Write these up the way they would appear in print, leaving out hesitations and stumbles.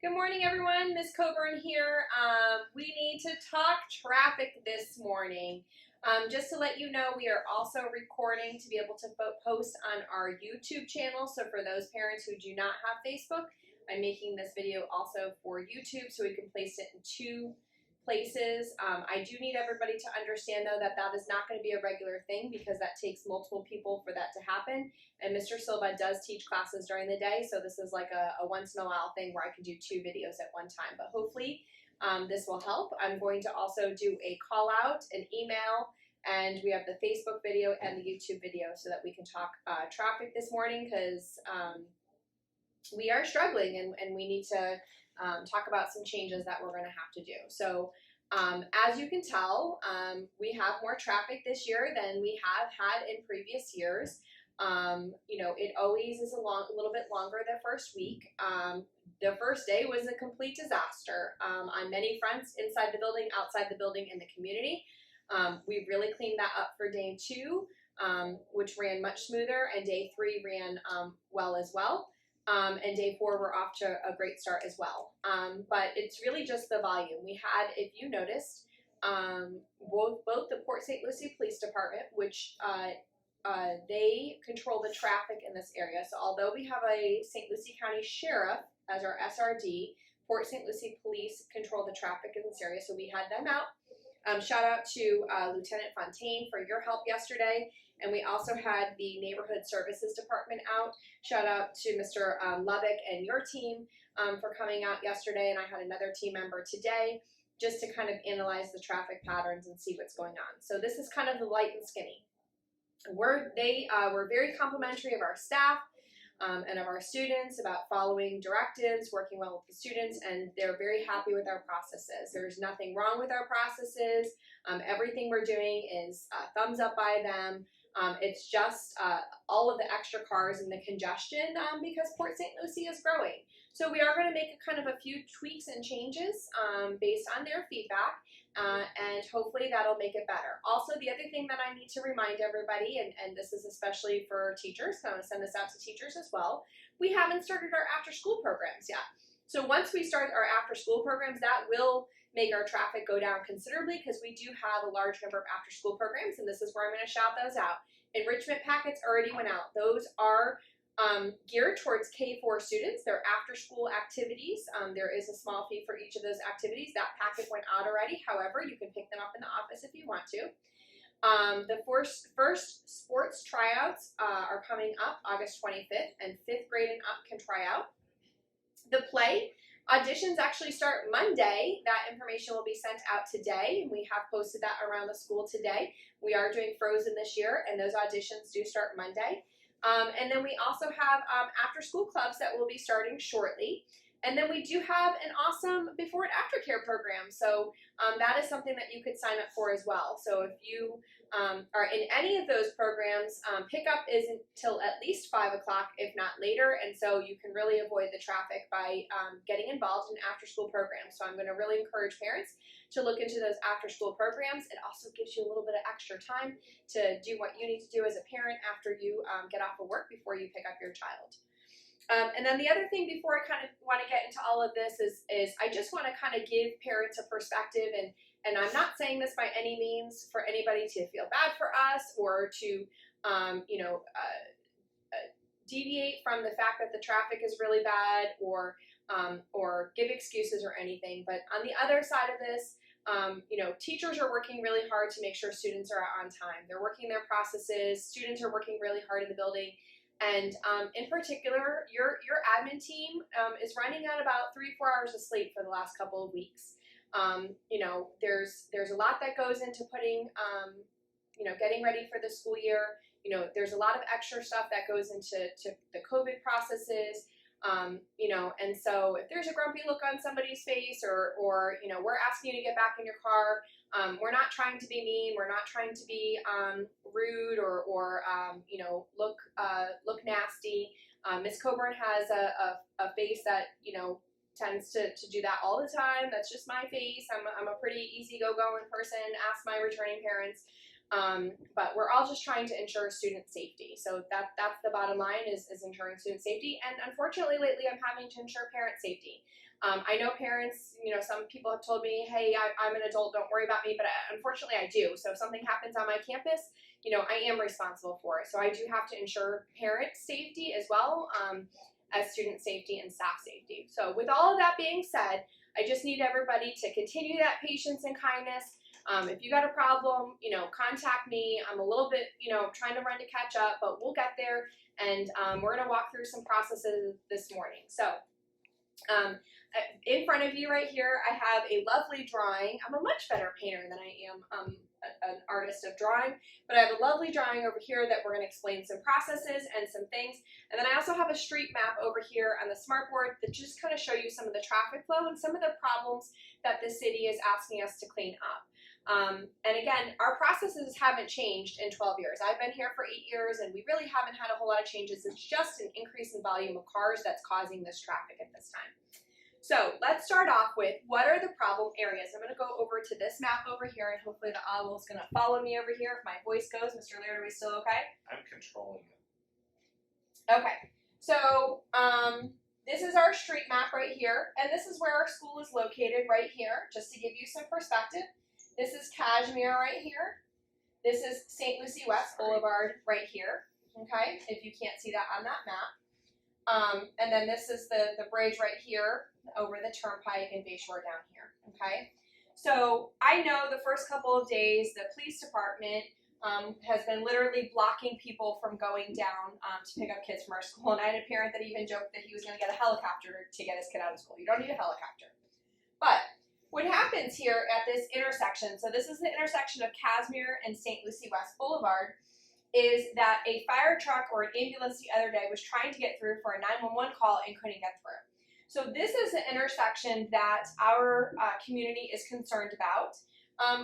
Good morning, everyone. Miss Coburn here. We need to talk traffic this morning. Just to let you know, we are also recording to be able to post on our YouTube channel. So for those parents who do not have Facebook, I'm making this video also for YouTube so we can place it in two places. I do need everybody to understand, though, that that is not going to be a regular thing because that takes multiple people for that to happen. And Mr. Silva does teach classes during the day, so this is like a once in a while thing where I can do two videos at one time. But hopefully this will help. I'm going to also do a call out, an email, and we have the Facebook video and the YouTube video so that we can talk traffic this morning because we are struggling and we need to talk about some changes that we're going to have to do. So as you can tell, we have more traffic this year than we have had in previous years. It always is a little bit longer the first week. The first day was a complete disaster on many fronts, inside the building, outside the building, in the community. We really cleaned that up for day 2, which ran much smoother, and day 3 ran well as well. And day 4 we're off to a great start as well. But it's really just the volume. We had, if you noticed, both the Port St. Lucie Police Department, which they control the traffic in this area. So although we have a St. Lucie County Sheriff as our SRD, Port St. Lucie Police control the traffic in this area. So we had them out. Shout out to Lieutenant Fontaine for your help yesterday. And we also had the Neighborhood Services Department out. Shout out to Mr. Lubbock and your team for coming out yesterday. And I had another team member today just to kind of analyze the traffic patterns and see what's going on. So this is kind of the light and skinny. We're very complimentary of our staff and of our students about following directives, working well with the students, and they're very happy with our processes. There's nothing wrong with our processes. Everything we're doing is thumbs up by them. It's just all of the extra cars and the congestion because Port St. Lucie is growing. So we are going to make kind of a few tweaks and changes based on their feedback, and hopefully that'll make it better. Also, the other thing that I need to remind everybody, and this is especially for teachers, so I'm going to send this out to teachers as well, we haven't started our after-school programs yet. So once we start our after-school programs, that will make our traffic go down considerably because we do have a large number of after-school programs, and this is where I'm going to shout those out. Enrichment packets already went out. Those are geared towards K-4 students. They're after-school activities. There is a small fee for each of those activities. That packet went out already. However, you can pick them up in the office if you want to. The first sports tryouts are coming up August 25th, and 5th grade and up can try out. The play auditions actually start Monday. That information will be sent out today, and we have posted that around the school today. We are doing Frozen this year, and those auditions do start Monday. And then we also have after-school clubs that will be starting shortly. And then we do have an awesome before and after care program. So that is something that you could sign up for as well. So if you are in any of those programs, pickup isn't till at least 5 o'clock, if not later. And so you can really avoid the traffic by getting involved in after-school programs. So I'm going to really encourage parents to look into those after-school programs. It also gives you a little bit of extra time to do what you need to do as a parent after you get off of work before you pick up your child. And then the other thing before I kind of want to get into all of this is I just want to kind of give parents a perspective, and I'm not saying this by any means for anybody to feel bad for us or to, deviate from the fact that the traffic is really bad or give excuses or anything. But on the other side of this, teachers are working really hard to make sure students are on time. They're working their processes. Students are working really hard in the building. And in particular, your admin team is running at about 3-4 hours of sleep for the last couple of weeks. There's a lot that goes into putting, getting ready for the school year. There's a lot of extra stuff that goes into the COVID processes. And so if there's a grumpy look on somebody's face or we're asking you to get back in your car, we're not trying to be mean, we're not trying to be rude or look nasty. Miss Coburn has a face that, tends to do that all the time. That's just my face. I'm a pretty easy go-going person. Ask my returning parents. But we're all just trying to ensure student safety. So that's the bottom line is ensuring student safety. And unfortunately, lately I'm having to ensure parent safety. I know parents, some people have told me, hey, I'm an adult, don't worry about me, but unfortunately I do. So if something happens on my campus, I am responsible for it. So I do have to ensure parent safety as well as student safety and staff safety. So with all of that being said, I just need everybody to continue that patience and kindness. If you got a problem, contact me. I'm a little bit, trying to run to catch up, but we'll get there. And we're going to walk through some processes this morning. So in front of you right here, I have a lovely drawing. I'm a much better painter than I am an artist of drawing, but I have a lovely drawing over here that we're going to explain some processes and some things. And then I also have a street map over here on the smartboard that just kind of show you some of the traffic flow and some of the problems that the city is asking us to clean up. And again, our processes haven't changed in 12 years. I've been here for 8 years and we really haven't had a whole lot of changes. It's just an increase in volume of cars that's causing this traffic at this time. So let's start off with what are the problem areas. I'm going to go over to this map over here and hopefully the owl is going to follow me over here if my voice goes. Mr. Laird, are we still okay? I'm controlling it. Okay, so this is our street map right here, and this is where our school is located right here, just to give you some perspective. This is Kashmir right here. This is St. Lucie West Boulevard right here, okay, if you can't see that on that map. And then this is the bridge right here over the turnpike and Bayshore down here, okay? So I know the first couple of days the police department has been literally blocking people from going down to pick up kids from our school. And I had a parent that even joked that he was going to get a helicopter to get his kid out of school. You don't need a helicopter. But what happens here at this intersection, so this is the intersection of Kashmir and St. Lucie West Boulevard, is that a fire truck or an ambulance the other day was trying to get through for a 911 call and couldn't get through. So this is the intersection that our community is concerned about.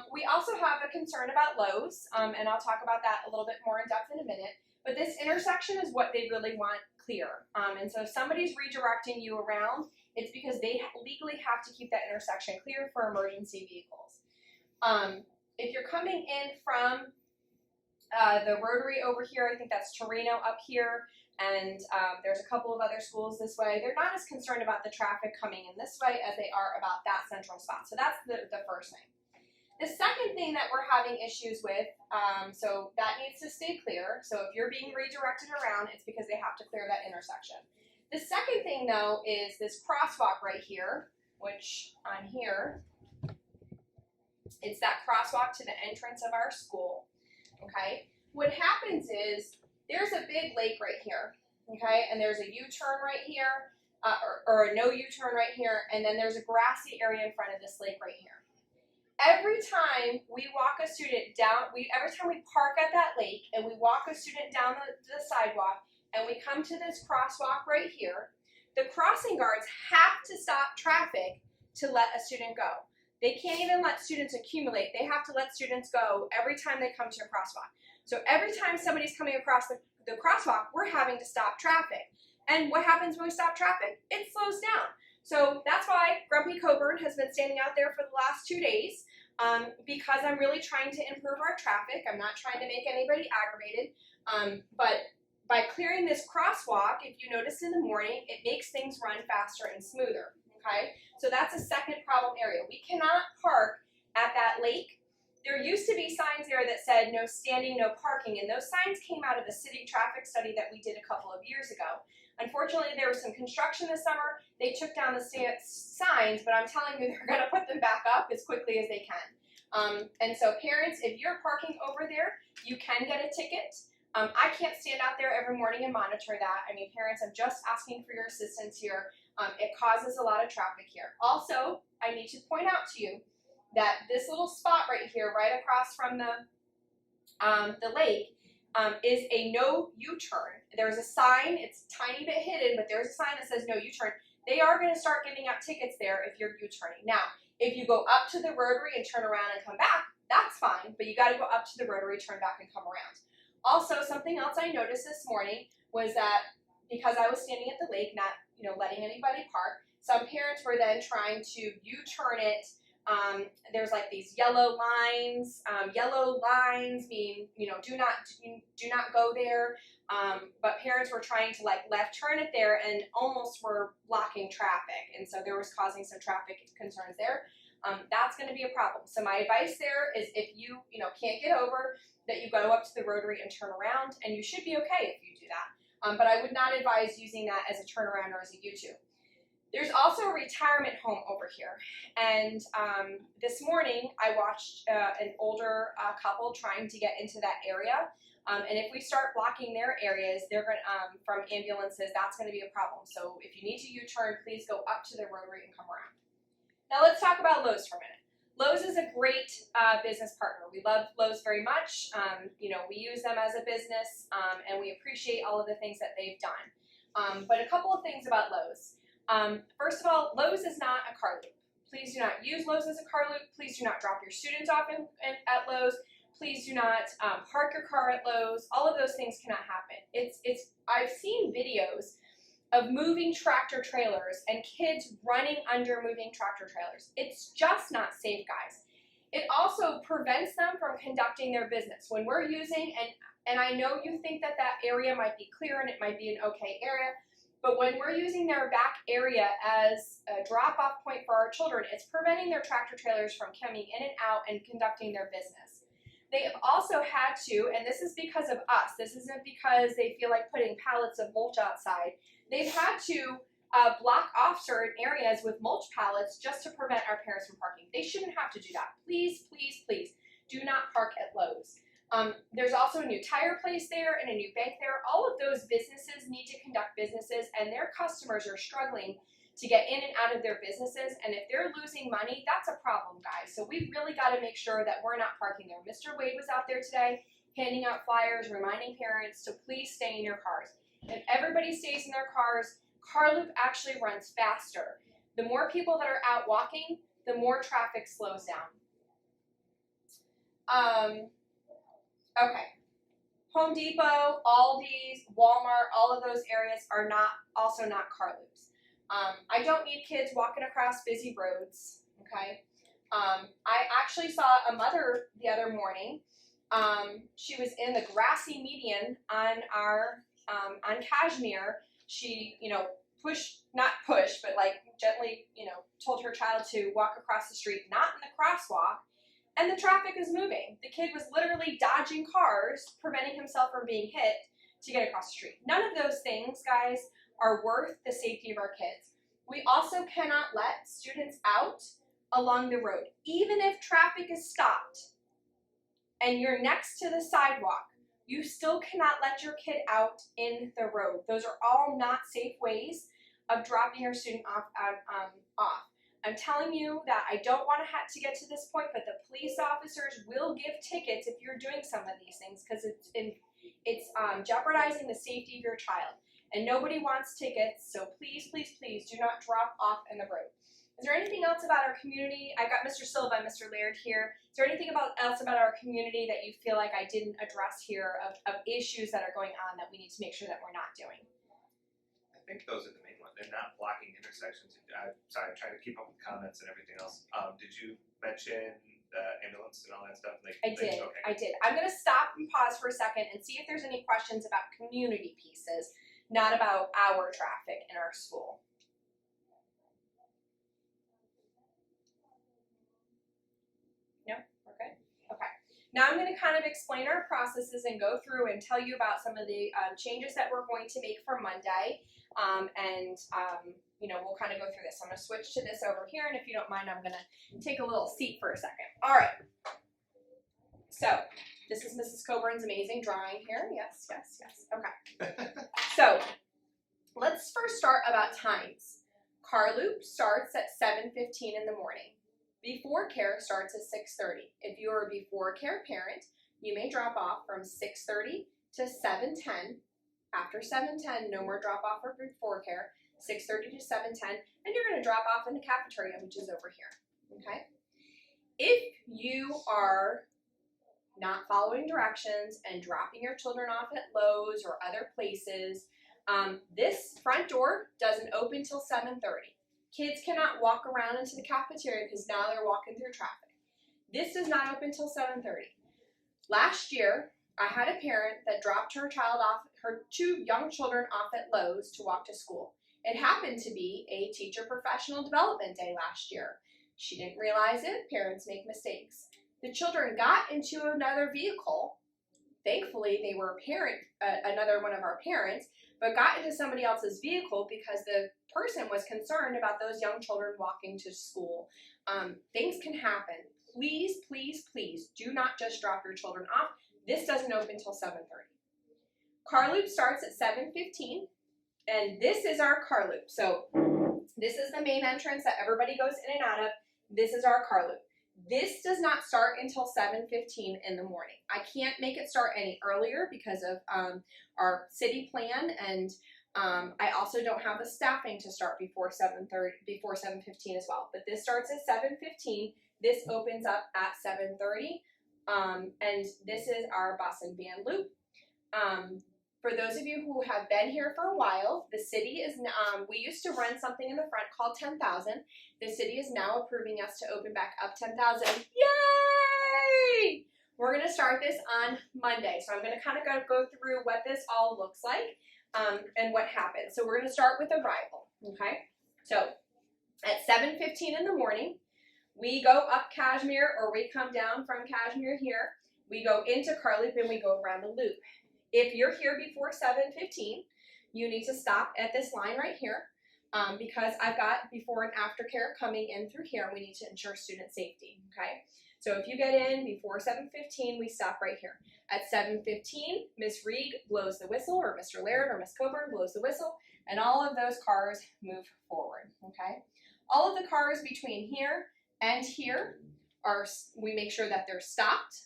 We also have a concern about Lowe's, and I'll talk about that a little bit more in depth in a minute. But this intersection is what they really want clear. And so if somebody's redirecting you around, it's because they legally have to keep that intersection clear for emergency vehicles. If you're coming in from the Rotary over here, I think that's Torino up here, and there's a couple of other schools this way. They're not as concerned about the traffic coming in this way as they are about that central spot. So that's the first thing. The second thing that we're having issues with, so that needs to stay clear. So if you're being redirected around, it's because they have to clear that intersection. The second thing, though, is this crosswalk right here, which on here, it's that crosswalk to the entrance of our school, okay? What happens is there's a big lake right here, okay? And there's a U-turn right here, or a no U-turn right here, and then there's a grassy area in front of this lake right here. Every time we walk a student down, every time we park at that lake and we walk a student down the sidewalk and we come to this crosswalk right here, the crossing guards have to stop traffic to let a student go. They can't even let students accumulate. They have to let students go every time they come to a crosswalk. So every time somebody's coming across the crosswalk, we're having to stop traffic. And what happens when we stop traffic? It slows down. So that's why Grumpy Coburn has been standing out there for the last 2 days, because I'm really trying to improve our traffic. I'm not trying to make anybody aggravated, but by clearing this crosswalk, if you notice in the morning, it makes things run faster and smoother, okay? So that's a second problem area. We cannot park at that lake. There used to be signs there that said no standing, no parking, and those signs came out of a city traffic study that we did a couple of years ago. Unfortunately, there was some construction this summer. They took down the signs, but I'm telling you, they're going to put them back up as quickly as they can. And so parents, if you're parking over there, you can get a ticket. I can't stand out there every morning and monitor that. I mean, parents, I'm just asking for your assistance here. It causes a lot of traffic here. Also, I need to point out to you that this little spot right here, right across from the lake, is a no U-turn. There's a sign, it's a tiny bit hidden, but there's a sign that says no U-turn. They are going to start giving out tickets there if you're U-turning. Now, if you go up to the Rotary and turn around and come back, that's fine, but you got to go up to the Rotary, turn back, and come around. Also, something else I noticed this morning was that because I was standing at the lake, not letting anybody park, some parents were then trying to U-turn it. There's like these yellow lines. Yellow lines mean do not go there. but parents were trying to like left turn it there and almost were blocking traffic, and so there was causing some traffic concerns there. That's going to be a problem. So my advice there is if you can't get over, that you go up to the rotary and turn around, and you should be okay if you do that. But I would not advise using that as a turnaround or as a U-turn. There's also a retirement home over here, and this morning I watched an older couple trying to get into that area, and if we start blocking their areas, they're going from ambulances, that's going to be a problem. So if you need to U-turn, please go up to the rotary and come around. Now let's talk about Lowe's for a minute. Lowe's is a great business partner. We love Lowe's very much. We use them as a business, and we appreciate all of the things that they've done. But a couple of things about Lowe's. First of all, Lowe's is not a car loop. Please do not use Lowe's as a car loop. Please do not drop your students off at Lowe's. Please do not park your car at Lowe's. All of those things cannot happen. I've seen videos of moving tractor trailers and kids running under moving tractor trailers. It's just not safe, guys. It also prevents them from conducting their business. When we're using, and I know you think that area might be clear and it might be an okay area, but when we're using their back area as a drop-off point for our children, it's preventing their tractor trailers from coming in and out and conducting their business. They have also had to, and this is because of us, this isn't because they feel like putting pallets of mulch outside, they've had to block off certain areas with mulch pallets just to prevent our parents from parking. They shouldn't have to do that. Please, please, please do not park at Lowe's. There's also a new tire place there and a new bank there. All of those businesses need to conduct businesses, and their customers are struggling to get in and out of their businesses, and if they're losing money, that's a problem, guys. So we really got to make sure that we're not parking there. Mr. Wade was out there today handing out flyers, reminding parents to please stay in your cars. If everybody stays in their cars, car loop actually runs faster. The more people that are out walking, the more traffic slows down. Okay. Home Depot, Aldi's, Walmart, all of those areas are also not car loops. I don't need kids walking across busy roads, okay? I actually saw a mother the other morning. She was in the grassy median on on Cashmere. She, not push, but like gently, told her child to walk across the street, not in the crosswalk, and the traffic is moving. The kid was literally dodging cars, preventing himself from being hit to get across the street. None of those things, guys, are worth the safety of our kids. We also cannot let students out along the road. Even if traffic is stopped and you're next to the sidewalk, you still cannot let your kid out in the road. Those are all not safe ways of dropping your student off. I'm telling you that I don't want to get to this point, but the police officers will give tickets if you're doing some of these things, because it's jeopardizing the safety of your child. And nobody wants tickets, so please, please, please do not drop off in the road. Is there anything else about our community? I've got Mr. Silva and Mr. Laird here. Is there anything else about our community that you feel like I didn't address here of issues that are going on that we need to make sure that we're not doing? I think those are the main ones. They're not blocking intersections. Sorry, I'm trying to keep up with comments and everything else. Did you mention the ambulance and all that stuff? I did. Okay. I did. I'm going to stop and pause for a second and see if there's any questions about community pieces, not about our traffic in our school. No? We're good? Okay. Now I'm going to kind of explain our processes and go through and tell you about some of the changes that we're going to make for Monday. We'll kind of go through this. I'm going to switch to this over here, and if you don't mind, I'm going to take a little seat for a second. All right. So this is Mrs. Coburn's amazing drawing here. Yes, yes, yes. Okay. So let's first start about times. Car loop starts at 7:15 in the morning. Before care starts at 6:30. If you are a before care parent, you may drop off from 6:30 to 7:10. After 7:10, no more drop off or before care. 6:30 to 7:10, and you're going to drop off in the cafeteria, which is over here. Okay. If you are not following directions and dropping your children off at Lowe's or other places, this front door doesn't open till 7:30. Kids cannot walk around into the cafeteria because now they're walking through traffic. This does not open till 7:30. Last year, I had a parent that dropped her her 2 young children off at Lowe's to walk to school. It happened to be a teacher professional development day last year. She didn't realize it. Parents make mistakes. The children got into another vehicle. Thankfully, they were another one of our parents, but got into somebody else's vehicle because the person was concerned about those young children walking to school. Things can happen. Please, please, please do not just drop your children off. This doesn't open until 7:30. Car loop starts at 7:15, and this is our car loop. So this is the main entrance that everybody goes in and out of. This is our car loop. This does not start until 7:15 in the morning. I can't make it start any earlier because of our city plan, and I also don't have the staffing to start before 7:15 as well. But this starts at 7:15. This opens up at 7:30, and this is our bus and van loop. For those of you who have been here for a while, the city is, we used to run something in the front called 10,000. The city is now approving us to open back up 10,000. Yay! We're going to start this on Monday. So I'm going to kind of go through what this all looks like and what happens. So we're going to start with arrival, okay? So at 7:15 in the morning, we go up Cashmere, or we come down from Cashmere here. We go into Car Loop and we go around the loop. If you're here before 7:15, you need to stop at this line right here because I've got before and after care coming in through here. We need to ensure student safety, okay? So if you get in before 7:15, we stop right here. At 7:15, Miss Reed blows the whistle, or Mr. Laird or Miss Coburn blows the whistle, and all of those cars move forward, okay? All of the cars between here and here we make sure that they're stopped.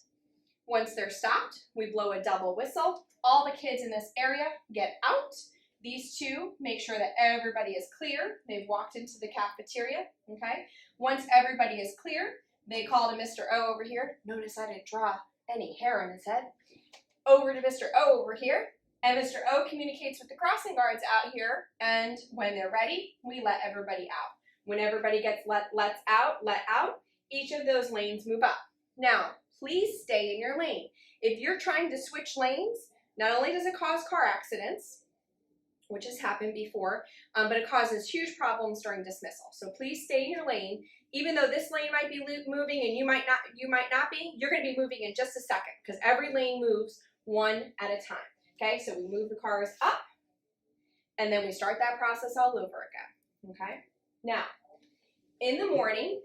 Once they're stopped, we blow a double whistle. All the kids in this area get out. These 2 make sure that everybody is clear. They've walked into the cafeteria, okay? Once everybody is clear, they call to Mr. O over here. Notice I didn't draw any hair on his head. Over to Mr. O over here. And Mr. O communicates with the crossing guards out here. And when they're ready, we let everybody out. When everybody gets let out, each of those lanes move up. Now, please stay in your lane. If you're trying to switch lanes, not only does it cause car accidents, which has happened before, but it causes huge problems during dismissal. So please stay in your lane. Even though this lane might be moving and you might not be, you're going to be moving in just a second because every lane moves one at a time. Okay, so we move the cars up and then we start that process all over again. Okay, now in the morning,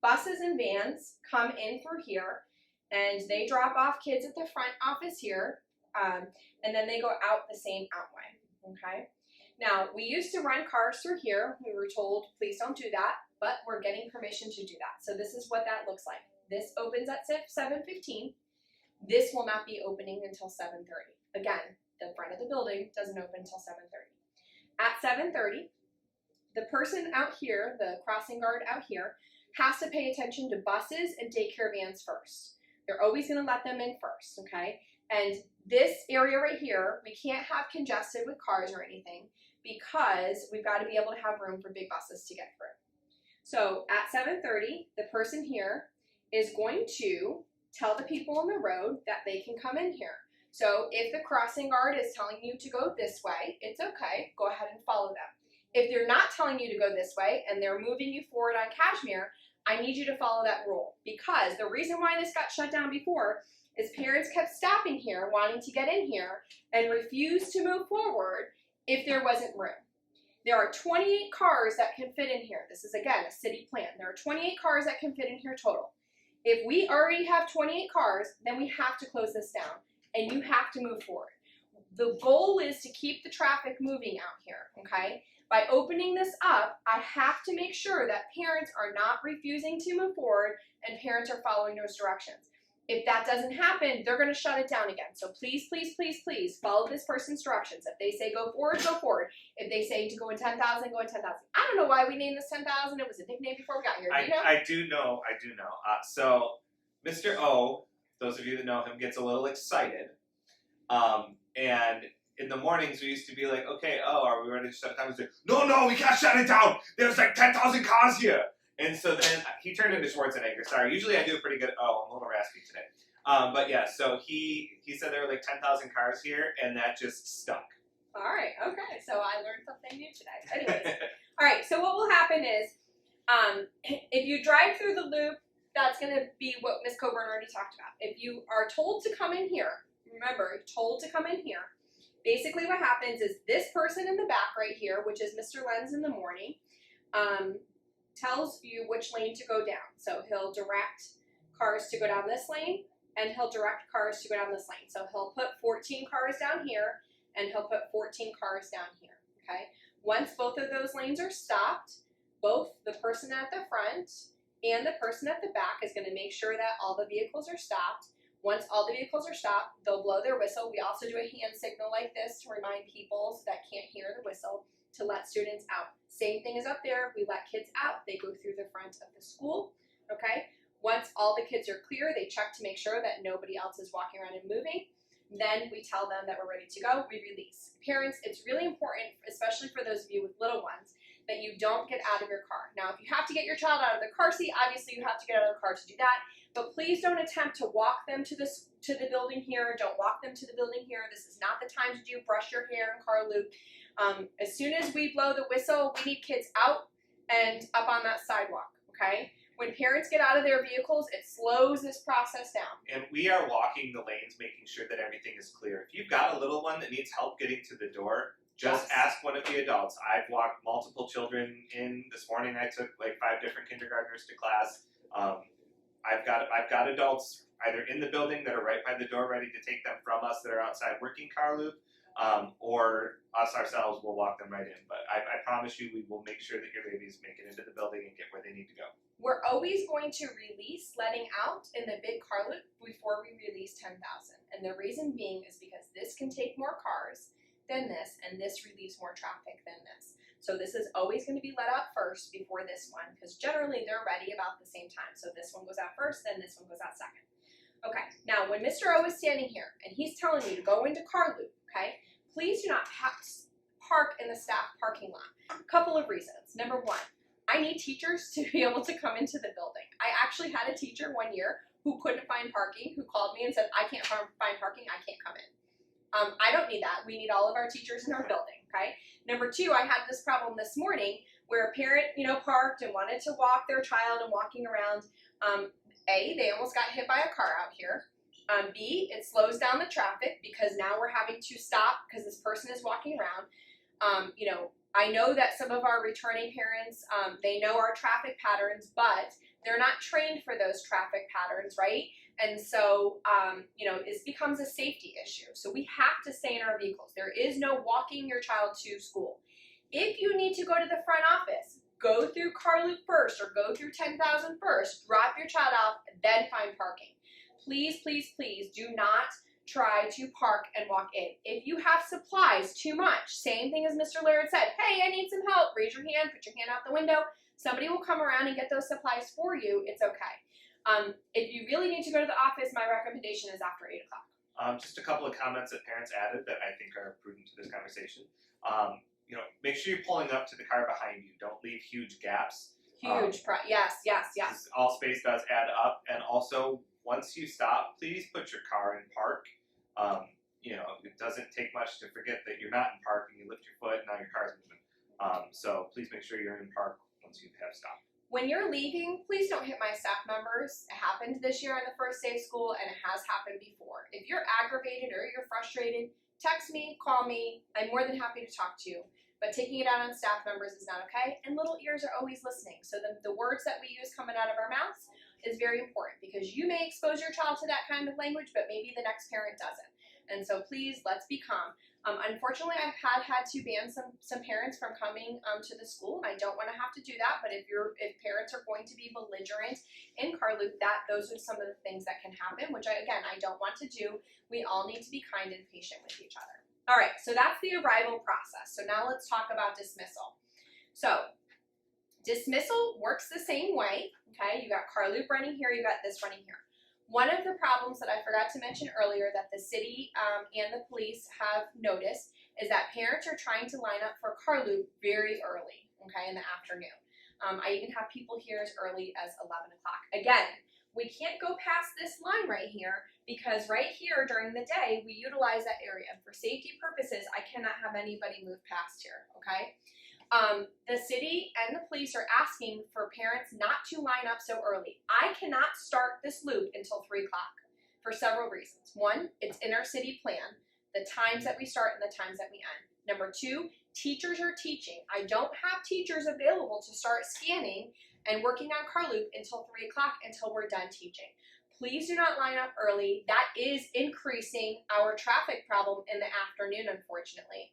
buses and vans come in through here and they drop off kids at the front office here, and then they go out the same outway, okay? Now, we used to run cars through here. We were told, please don't do that, but we're getting permission to do that. So this is what that looks like. This opens at 7:15. This will not be opening until 7:30. Again, the front of the building doesn't open until 7:30. At 7:30, the person out here, the crossing guard out here, has to pay attention to buses and daycare vans first. They're always going to let them in first, okay? And this area right here, we can't have congested with cars or anything because we've got to be able to have room for big buses to get through. So at 7:30, the person here is going to tell the people on the road that they can come in here. So if the crossing guard is telling you to go this way, it's okay. Go ahead and follow them. If they're not telling you to go this way and they're moving you forward on Cashmere, I need you to follow that rule because the reason why this got shut down before is parents kept stopping here, wanting to get in here, and refused to move forward if there wasn't room. There are 28 cars that can fit in here. This is, again, a city plan. There are 28 cars that can fit in here total. If we already have 28 cars, then we have to close this down, and you have to move forward. The goal is to keep the traffic moving out here, okay? By opening this up, I have to make sure that parents are not refusing to move forward and parents are following those directions. If that doesn't happen, they're going to shut it down again. So please, please, please, please follow this person's directions. If they say go forward, go forward. If they say to go in 10,000, go in 10,000. I don't know why we named this 10,000. It was a nickname before we got here. Do you know? I do know. So Mr. O, those of you that know him, gets a little excited. And in the mornings, we used to be like, okay, are we ready to shut it down? He's like, no, we can't shut it down. There's like 10,000 cars here. And so then he turned into Schwarzenegger. Sorry, usually I do pretty good. Oh, I'm a little raspy today. But yeah, so he said there were like 10,000 cars here, and that just stuck. All right, okay, so I learned something new today. Anyways, all right, so what will happen is, if you drive through the loop, that's going to be what Miss Coburn already talked about. If you are told to come in here, remember, told to come in here, basically what happens is this person in the back right here, which is Mr. Lenz in the morning, tells you which lane to go down. So he'll direct cars to go down this lane, and he'll direct cars to go down this lane. So he'll put 14 cars down here, and he'll put 14 cars down here, okay? Once both of those lanes are stopped, both the person at the front and the person at the back is going to make sure that all the vehicles are stopped. Once all the vehicles are stopped, they'll blow their whistle. We also do a hand signal like this to remind people that can't hear the whistle to let students out. Same thing is up there. We let kids out. They go through the front of the school, okay? Once all the kids are clear, they check to make sure that nobody else is walking around and moving. Then we tell them that we're ready to go. We release. Parents, it's really important, especially for those of you with little ones, that you don't get out of your car. Now, if you have to get your child out of the car seat, obviously you have to get out of the car to do that. But please don't attempt to walk them to the building here. Don't walk them to the building here. This is not the time to do brush your hair and car loop. As soon as we blow the whistle, we need kids out and up on that sidewalk, okay? When parents get out of their vehicles, it slows this process down. And we are walking the lanes, making sure that everything is clear. If you've got a little one that needs help getting to the door, just ask one of the adults. I've walked multiple children in. This morning I took like 5 different kindergartners to class. I've got adults either in the building that are right by the door ready to take them from us that are outside working car loop, or us ourselves will walk them right in. But I promise you we will make sure that your babies make it into the building and get where they need to go. We're always going to release letting out in the big car loop before we release 10,000. And the reason being is because this can take more cars than this, and this relieves more traffic than this. So this is always going to be let out first before this one, because generally they're ready about the same time. So this one goes out first, then this one goes out second. Okay, now when Mr. O is standing here and he's telling you to go into car loop, okay, please do not park in the staff parking lot. A couple of reasons. Number one, I need teachers to be able to come into the building. I actually had a teacher one year who couldn't find parking, who called me and said, I can't find parking, I can't come in. I don't need that. We need all of our teachers in our building, okay? Number two, I had this problem this morning where a parent, parked and wanted to walk their child and walking around. A, they almost got hit by a car out here. B, it slows down the traffic because now we're having to stop because this person is walking around. I know that some of our returning parents, they know our traffic patterns, but they're not trained for those traffic patterns, right? And so, it becomes a safety issue. So we have to stay in our vehicles. There is no walking your child to school. If you need to go to the front office, go through car loop first or go through 10,000 first, drop your child off, then find parking. Please, please, please do not try to park and walk in. If you have supplies too much, same thing as Mr. Laird said, hey, I need some help, raise your hand, put your hand out the window. Somebody will come around and get those supplies for you. It's okay. If you really need to go to the office, my recommendation is after 8 o'clock. Just a couple of comments that parents added that I think are prudent to this conversation. Make sure you're pulling up to the car behind you. Don't leave huge gaps. Yes. All space does add up. And also, once you stop, please put your car in park. It doesn't take much to forget that you're not in park and you lift your foot and now your car's moving. So please make sure you're in park once you have stopped. When you're leaving, please don't hit my staff members. It happened this year on the first day of school, and it has happened before. If you're aggravated or you're frustrated, text me, call me. I'm more than happy to talk to you. But taking it out on staff members is not okay, and little ears are always listening. So the words that we use coming out of our mouths is very important because you may expose your child to that kind of language, but maybe the next parent doesn't. And so please, let's be calm. Unfortunately, I've had to ban some parents from coming to the school, and I don't want to have to do that. But if parents are going to be belligerent in car loop, those are some of the things that can happen, which I don't want to do. We all need to be kind and patient with each other. All right, so that's the arrival process. So now let's talk about dismissal. So dismissal works the same way. Okay, you got car loop running here, you got this running here. One of the problems that I forgot to mention earlier that the city and the police have noticed is that parents are trying to line up for car loop very early, okay, in the afternoon. I even have people here as early as 11 o'clock. Again, we can't go past this line right here because right here during the day, we utilize that area. For safety purposes, I cannot have anybody move past here, okay? The city and the police are asking for parents not to line up so early. I cannot start this loop until 3 o'clock for several reasons. One, it's in our city plan, the times that we start and the times that we end. Number 2, teachers are teaching. I don't have teachers available to start scanning and working on car loop until 3 o'clock until we're done teaching. Please do not line up early. That is increasing our traffic problem in the afternoon, unfortunately.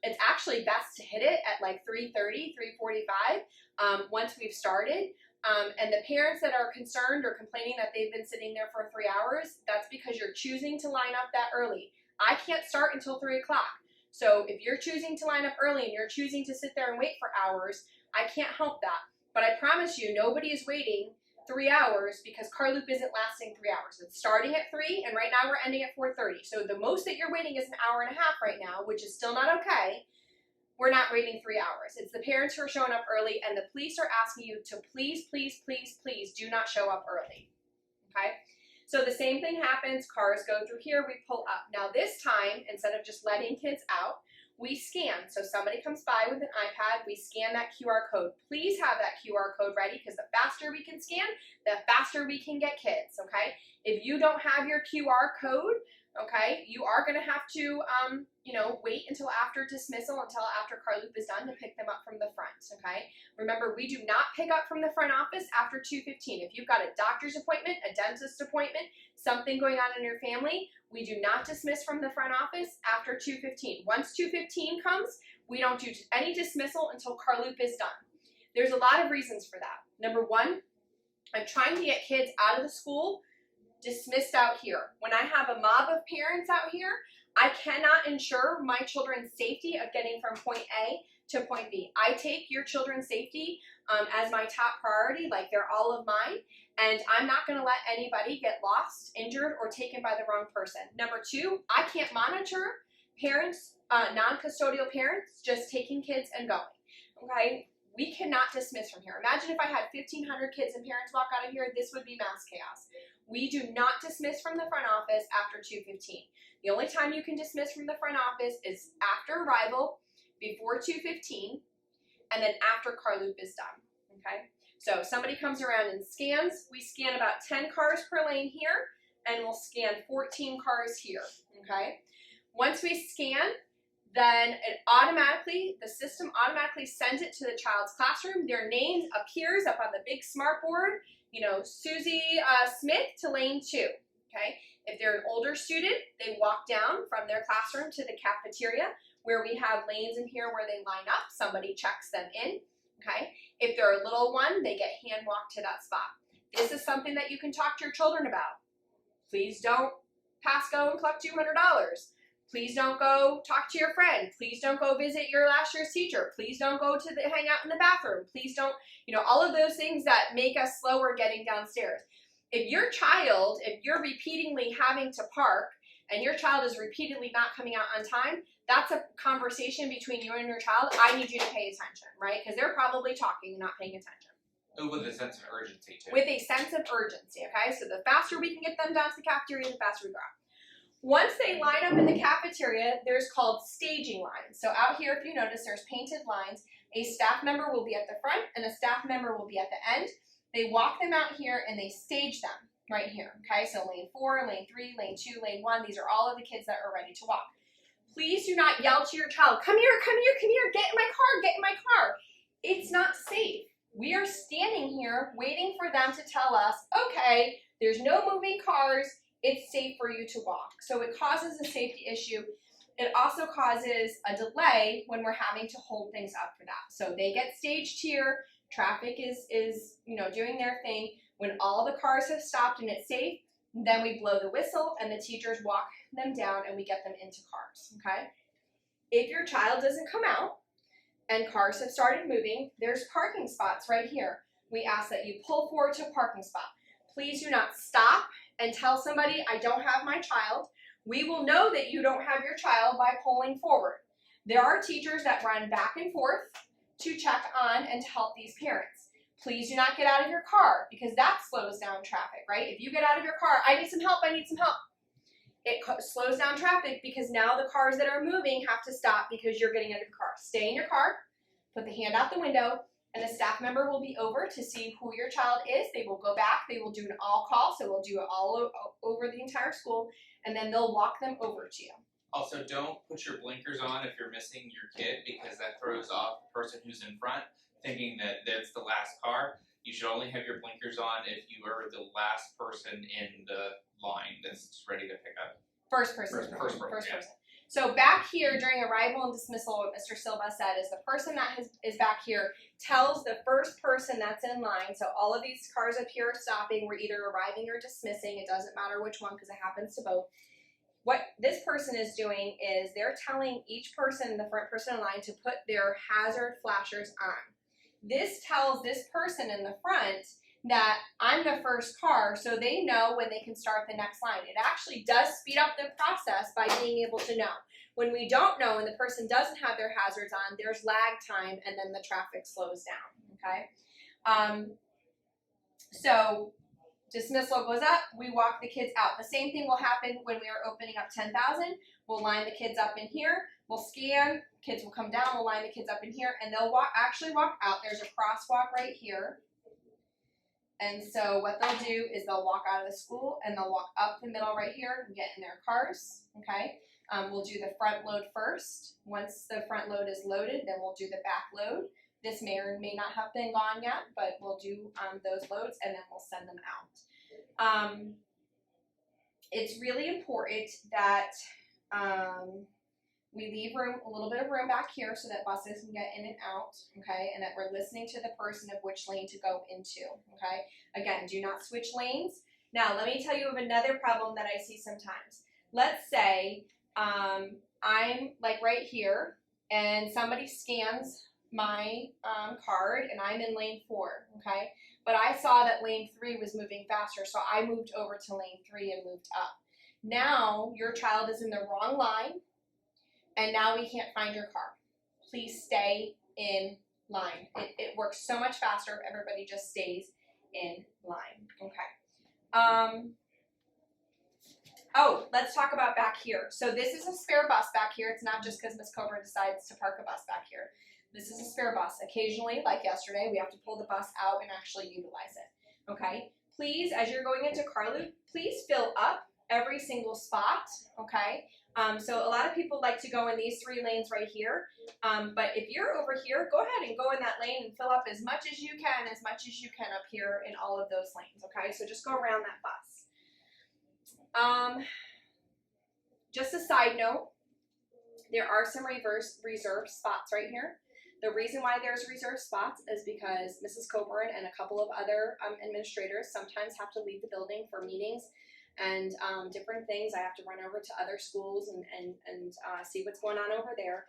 It's actually best to hit it at like 3:30, 3:45 once we've started. And the parents that are concerned or complaining that they've been sitting there for 3 hours, that's because you're choosing to line up that early. I can't start until 3 o'clock. So if you're choosing to line up early and you're choosing to sit there and wait for hours, I can't help that. But I promise you, nobody is waiting 3 hours because car loop isn't lasting 3 hours. It's starting at 3, and right now we're ending at 4:30. So the most that you're waiting is an hour and a half right now, which is still not okay. We're not waiting 3 hours. It's the parents who are showing up early, and the police are asking you to please, please, please, please do not show up early, okay? So the same thing happens, cars go through here, we pull up. Now this time, instead of just letting kids out, we scan. So somebody comes by with an iPad, we scan that QR code. Please have that QR code ready because the faster we can scan, the faster we can get kids, okay? If you don't have your QR code, okay, you are gonna have to, wait until after dismissal, until after car loop is done to pick them up from the front, okay? Remember, we do not pick up from the front office after 2:15. If you've got a doctor's appointment, a dentist appointment, something going on in your family, we do not dismiss from the front office after 2:15. Once 2:15 comes, we don't do any dismissal until car loop is done. There's a lot of reasons for that. Number 1, I'm trying to get kids out of the school dismissed out here. When I have a mob of parents out here, I cannot ensure my children's safety of getting from point A to point B. I take your children's safety as my top priority, like they're all of mine, and I'm not gonna let anybody get lost, injured, or taken by the wrong person. Number 2, I can't monitor parents, non-custodial parents, just taking kids and going, okay? We cannot dismiss from here. Imagine if I had 1,500 kids and parents walk out of here, this would be mass chaos. We do not dismiss from the front office after 2:15. The only time you can dismiss from the front office is after arrival, before 2:15, and then after car loop is done, okay? So if somebody comes around and scans, we scan about 10 cars per lane here, and we'll scan 14 cars here, okay? Once we scan, then the system automatically sends it to the child's classroom. Their name appears up on the big smart board, Susie Smith to lane 2, okay? If they're an older student, they walk down from their classroom to the cafeteria where we have lanes in here where they line up. Somebody checks them in, okay? If they're a little one, they get hand walked to that spot. This is something that you can talk to your children about. Please don't pass go and collect $200. Please don't go talk to your friend. Please don't go visit your last year's teacher. Please don't go to hang out in the bathroom. Please don't, all of those things that make us slower getting downstairs. If you're repeatedly having to park and your child is repeatedly not coming out on time, that's a conversation between you and your child. I need you to pay attention, right? Because they're probably talking and not paying attention. With a sense of urgency, too. With a sense of urgency, okay? So the faster we can get them down to the cafeteria, the faster we go. Once they line up in the cafeteria, there's called staging lines. So out here, if you notice, there's painted lines. A staff member will be at the front and a staff member will be at the end. They walk them out here and they stage them right here, okay? So lane 4, lane 3, lane 2, lane 1, these are all of the kids that are ready to walk. Please do not yell to your child, come here, come here, come here, get in my car, get in my car. It's not safe. We are standing here waiting for them to tell us, okay, there's no moving cars, it's safe for you to walk. So it causes a safety issue. It also causes a delay when we're having to hold things up for that. So they get staged here, traffic is doing their thing. When all the cars have stopped and it's safe, then we blow the whistle and the teachers walk them down and we get them into cars, okay? If your child doesn't come out and cars have started moving, there's parking spots right here. We ask that you pull forward to a parking spot. Please do not stop and tell somebody, I don't have my child. We will know that you don't have your child by pulling forward. There are teachers that run back and forth to check on and to help these parents. Please do not get out of your car because that slows down traffic, right? If you get out of your car, I need some help, I need some help. It slows down traffic because now the cars that are moving have to stop because you're getting out of your car. Stay in your car, put the hand out the window, and a staff member will be over to see who your child is. They will go back, they will do an all call, so we'll do it all over the entire school, and then they'll walk them over to you. Also, don't put your blinkers on if you're missing your kid because that throws off the person who's in front, thinking that that's the last car. You should only have your blinkers on if you are the last person in the line that's ready to pick up. First person. First person. So back here during arrival and dismissal, what Mr. Silva said is the person that is back here tells the first person that's in line, so all of these cars up here are stopping, we're either arriving or dismissing, it doesn't matter which one because it happens to both. What this person is doing is they're telling each person, the front person in line, to put their hazard flashers on. This tells this person in the front that I'm the first car, so they know when they can start the next line. It actually does speed up the process by being able to know. When we don't know and the person doesn't have their hazards on, there's lag time and then the traffic slows down, okay? So dismissal goes up, we walk the kids out. The same thing will happen when we are opening up 10,000. We'll line the kids up in here, we'll scan, kids will come down, we'll line the kids up in here, and they'll actually walk out. There's a crosswalk right here. And so what they'll do is they'll walk out of the school and they'll walk up the middle right here and get in their cars, okay? We'll do the front load first. Once the front load is loaded, then we'll do the back load. This may or may not have been gone yet, but we'll do those loads and then we'll send them out. It's really important that we leave room, a little bit of room back here so that buses can get in and out, okay? And that we're listening to the person of which lane to go into, okay? Again, do not switch lanes. Now, let me tell you of another problem that I see sometimes. Let's say I'm like right here and somebody scans my card and I'm in lane 4, okay? But I saw that lane 3 was moving faster, so I moved over to lane 3 and moved up. Now, your child is in the wrong line, and now we can't find your car. Please stay in line. It works so much faster if everybody just stays in line, okay? Oh, let's talk about back here. So this is a spare bus back here. It's not just because Ms. Coburn decides to park a bus back here. This is a spare bus. Occasionally, like yesterday, we have to pull the bus out and actually utilize it, okay? Please, as you're going into car loop, please fill up every single spot, okay? So a lot of people like to go in these 3 lanes right here, but if you're over here, go ahead and go in that lane and fill up as much as you can up here in all of those lanes, okay? So just go around that bus. Just a side note, there are some reserved spots right here. The reason why there's reserved spots is because Mrs. Coburn and a couple of other administrators sometimes have to leave the building for meetings and different things. I have to run over to other schools and see what's going on over there.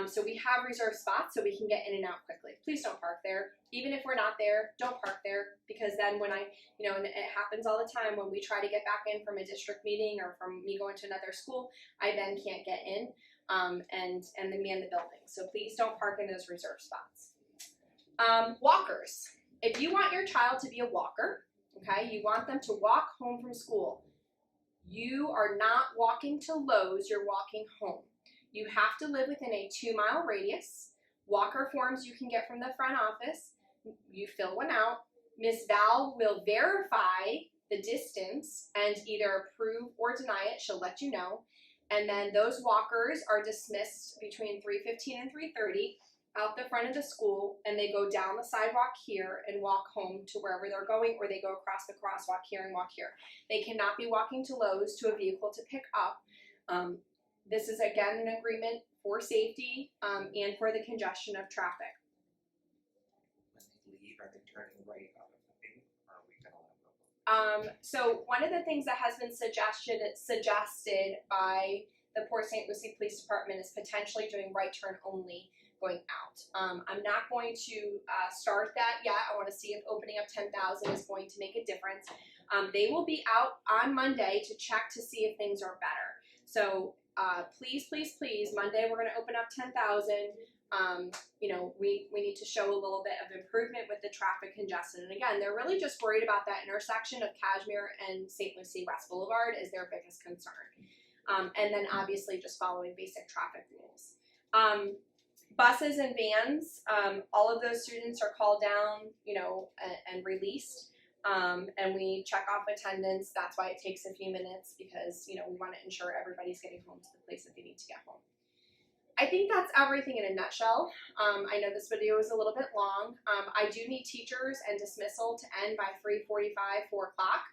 So we have reserved spots so we can get in and out quickly. Please don't park there. Even if we're not there, don't park there, because then when and it happens all the time when we try to get back in from a district meeting or from me going to another school, I then can't get in and then man the building. So please don't park in those reserved spots. Walkers. If you want your child to be a walker, okay, you want them to walk home from school. You are not walking to Lowe's, you're walking home. You have to live within a 2-mile radius. Walker forms you can get from the front office. You fill one out. Ms. Val will verify the distance and either approve or deny it. She'll let you know. And then those walkers are dismissed between 3:15 and 3:30 out the front of the school, and they go down the sidewalk here and walk home to wherever they're going, or they go across the crosswalk here and walk here. They cannot be walking to Lowe's to a vehicle to pick up. This is, again, an agreement for safety and for the congestion of traffic. When they leave, are they turning right out of the thing, or are we going to let them? So one of the things that has been suggested by the Port St. Lucie Police Department is potentially doing right turn only going out. I'm not going to start that yet. I want to see if opening up 10,000 is going to make a difference. They will be out on Monday to check to see if things are better. So please, please, please, Monday we're going to open up 10,000. You know, we need to show a little bit of improvement with the traffic congestion. And again, they're really just worried about that intersection of Kashmir and St. Lucie West Boulevard is their biggest concern. And then obviously just following basic traffic rules. Buses and vans, all of those students are called down, you know, and released. And we check off attendance. That's why it takes a few minutes because, you know, we want to ensure everybody's getting home to the place that they need to get home. I think that's everything in a nutshell. I know this video is a little bit long. I do need teachers and dismissal to end by 3:45, 4 o'clock.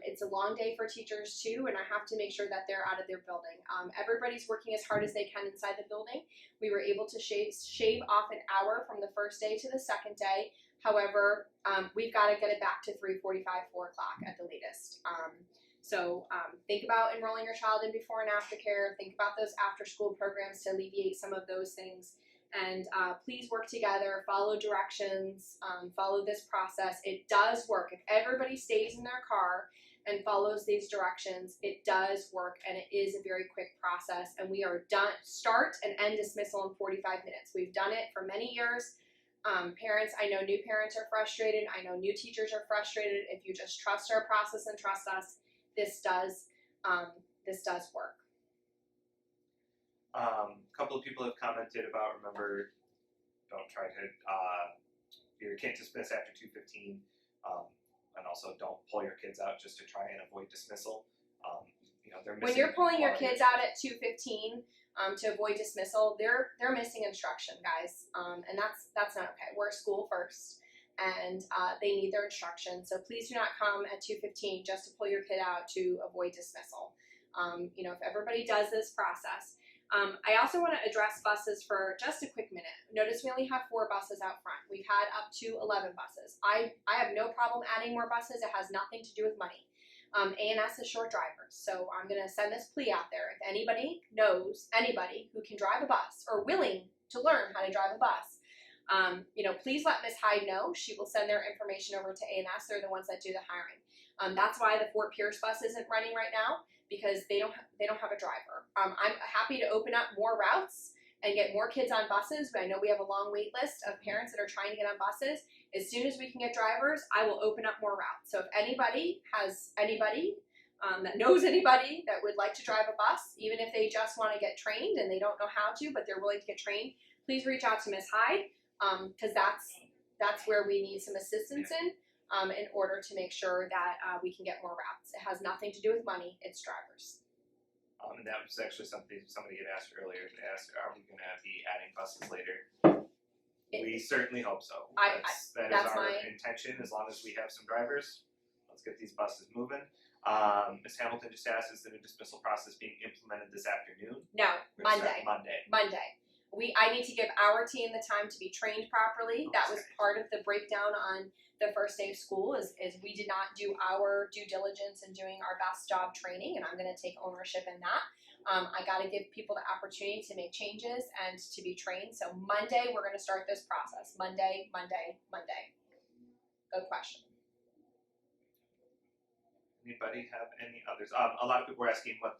It's a long day for teachers too, and I have to make sure that they're out of their building. Everybody's working as hard as they can inside the building. We were able to shave off an hour from the first day to the second day. However, we've got to get it back to 3:45, 4 o'clock at the latest. So think about enrolling your child in before and after care. Think about those after school programs to alleviate some of those things. And please work together, follow directions, follow this process. It does work. If everybody stays in their car and follows these directions, it does work, and it is a very quick process. And we are done, start and end dismissal in 45 minutes. We've done it for many years. Parents, I know new parents are frustrated. I know new teachers are frustrated. If you just trust our process and trust us, this does work. A couple of people have commented about, remember, don't try to your kid dismiss after 2:15, and also don't pull your kids out just to try and avoid dismissal. You know, they're missing When you're pulling your quality. kids out at 2:15 to avoid dismissal, they're missing instruction, guys, and that's not okay. We're school first, and they need their instruction. So please do not come at 2:15 just to pull your kid out to avoid dismissal. You know, if everybody does this process. I also want to address buses for just a quick minute. Notice we only have 4 buses out front. We've had up to 11 buses. I have no problem adding more buses. It has nothing to do with money. A&S is short drivers, so I'm going to send this plea out there. If anybody knows anybody who can drive a bus or willing to learn how to drive a bus, you know, please let Ms. Hyde know. She will send their information over to A&S. They're the ones that do the hiring. That's why the Fort Pierce bus isn't running right now, because they don't have a driver. I'm happy to open up more routes and get more kids on buses. I know we have a long wait list of parents that are trying to get on buses. As soon as we can get drivers, I will open up more routes. So if anybody has anybody that knows anybody that would like to drive a bus, even if they just want to get trained and they don't know how to, but they're willing to get trained, please reach out to Ms. Hyde, because that's where we need some assistance in order to make sure that we can get more routes. It has nothing to do with money, it's drivers. And that was actually something somebody had asked earlier. They asked, are we going to be adding buses later? We certainly hope so. That is our intention, as long as we have some drivers. Let's get these buses moving. Ms. Hamilton just asked, is the new dismissal process being implemented this afternoon? No, Monday. I need to give our team the time to be trained properly. That was part of the breakdown on the first day of school is we did not do our due diligence in doing our best job training, and I'm going to take ownership in that. I got to give people the opportunity to make changes and to be trained. So Monday, we're going to start this process. Monday. Good question. Anybody have any others? A lot of people were asking what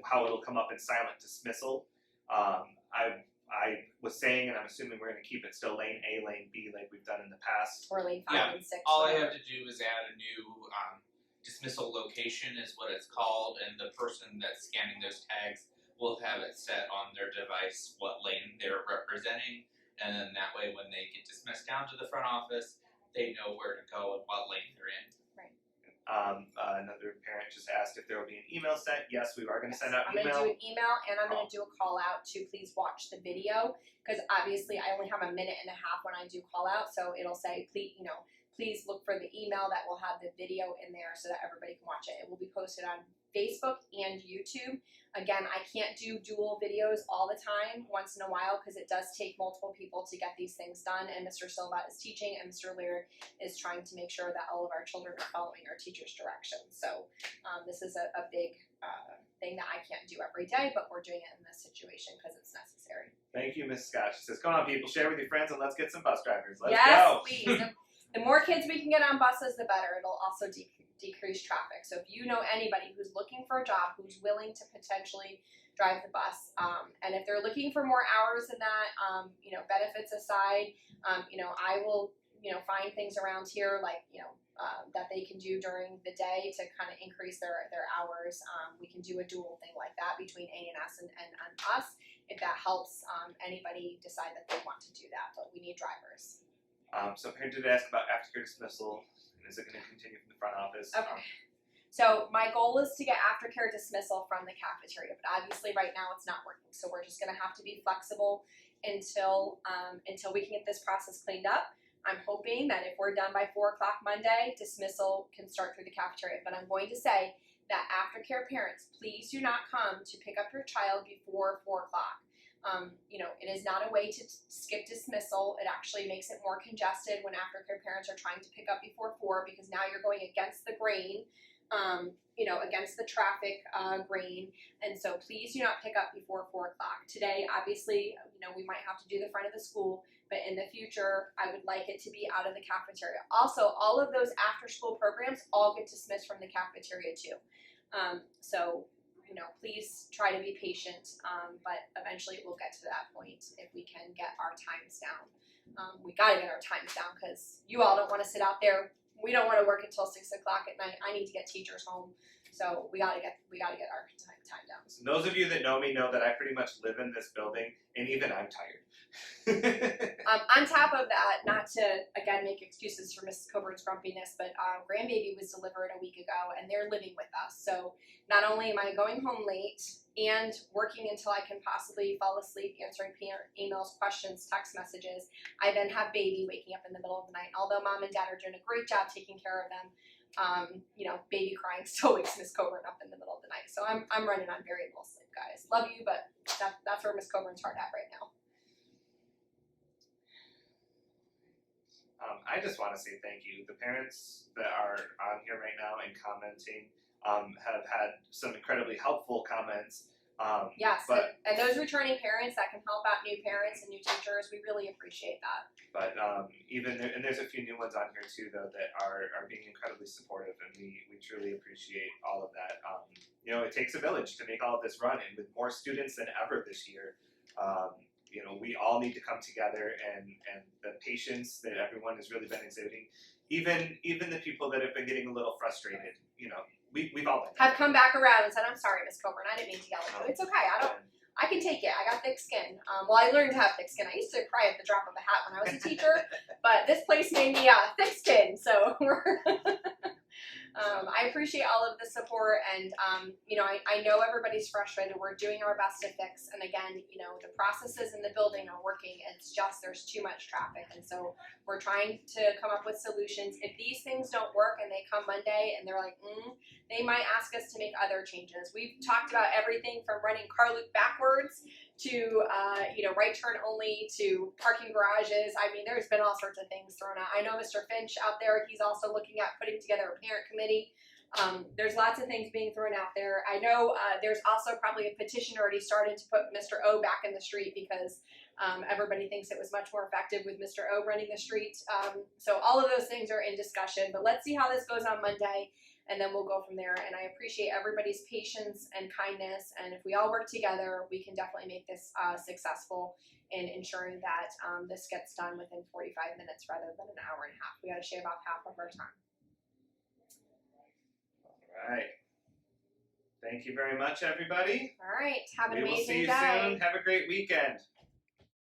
how it'll come up in silent dismissal. I was saying, and I'm assuming we're going to keep it still lane A, lane B, like we've done in the past. Or lane 5 and 6. All I have to do is add a new dismissal location, is what it's called, and the person that's scanning those tags will have it set on their device what lane they're representing, and then that way when they get dismissed down to the front office, they know where to go and what lane they're in. Another parent just asked if there will be an email sent. Yes, we are going to send out I'm email. going to do an email, and I'm going to do a call out to please watch the video, because obviously I only have a minute and a half when I do call out, so it'll say, please look for the email that will have the video in there so that everybody can watch it. It will be posted on Facebook and YouTube. Again, I can't do dual videos all the time, once in a while, because it does take multiple people to get these things done, and Mr. Silva is teaching, and Mr. Lear is trying to make sure that all of our children are following our teacher's directions. So this is a big thing that I can't do every day, but we're doing it in this situation because it's necessary. Thank you, Ms. Scott. She says, come on, people, share with your friends, and let's get some bus drivers. Let's yes, go. Please. The more kids we can get on buses, the better. It'll also decrease traffic. So if you know anybody who's looking for a job, who's willing to potentially drive the bus, and if they're looking for more hours than that, benefits aside, I will, find things around here like, that they can do during the day to kind of increase their hours. We can do a dual thing like that between A&S and us if that helps anybody decide that they want to do that, but we need drivers. So parent did ask about aftercare dismissal, and is it going to continue from the front office? Okay. So my goal is to get aftercare dismissal from the cafeteria, but obviously right now it's not working. So we're just going to have to be flexible until we can get this process cleaned up. I'm hoping that if we're done by 4 o'clock Monday, dismissal can start through the cafeteria. But I'm going to say that aftercare parents, please do not come to pick up your child before 4 o'clock. It is not a way to skip dismissal. It actually makes it more congested when aftercare parents are trying to pick up before 4 because now you're going against the grain, against the traffic grain. And so please do not pick up before 4 o'clock. Today, obviously, we might have to do the front of the school, but in the future, I would like it to be out of the cafeteria. Also, all of those after-school programs all get dismissed from the cafeteria too. Please try to be patient, but eventually we'll get to that point if we can get our times down. We got to get our times down because you all don't want to sit out there. We don't want to work until 6 o'clock at night. I need to get teachers home, so we got to get our time down. So those of you that know me know that I pretty much live in this building, and even I'm tired. On top of that, not to again make excuses for Mrs. Coburn's grumpiness, but grandbaby was delivered a week ago, and they're living with us. So not only am I going home late and working until I can possibly fall asleep answering parent emails, questions, text messages, I then have baby waking up in the middle of the night. Although mom and dad are doing a great job taking care of them, baby crying still wakes Miss Coburn up in the middle of the night. So I'm running on very little sleep, guys. Love you, but that's where Miss Coburn's heart at right now. I just want to say thank you. The parents that are on here right now and commenting have had some incredibly helpful comments. Yes, and those returning parents that can help out new parents and new teachers, we really appreciate that. But and there's a few new ones on here too, though, that are being incredibly supportive, and we truly appreciate all of that. It takes a village to make all of this run, and with more students than ever this year, we all need to come together, and the patience that everyone has really been exhibiting, even the people that have been getting a little frustrated, we've all been have come back around and said, "I'm sorry, Miss Coburn, I didn't mean to yell at you. It's okay. I can take it. I got thick skin. I learned to have thick skin. I used to cry at the drop of a hat when I was a teacher, but this place made me thick skin. So I appreciate all of the support, and I know everybody's frustrated. We're doing our best to fix, and again, the processes in the building are working. It's just there's too much traffic, and so we're trying to come up with solutions. If these things don't work and they come Monday and they're like, they might ask us to make other changes. We've talked about everything from running car loop backwards to right turn only to parking garages. I mean, there's been all sorts of things thrown out. I know Mr. Finch out there, he's also looking at putting together a parent committee. There's lots of things being thrown out there. I know there's also probably a petition already started to put Mr. O back in the street because everybody thinks it was much more effective with Mr. O running the street. So all of those things are in discussion, but let's see how this goes on Monday, and then we'll go from there. And I appreciate everybody's patience and kindness, and if we all work together, we can definitely make this successful in ensuring that this gets done within 45 minutes rather than an hour and a half. We got to shave off half of our time. All right. Thank you very much, everybody. All right. Have an We will amazing see you day. soon. Have a great weekend.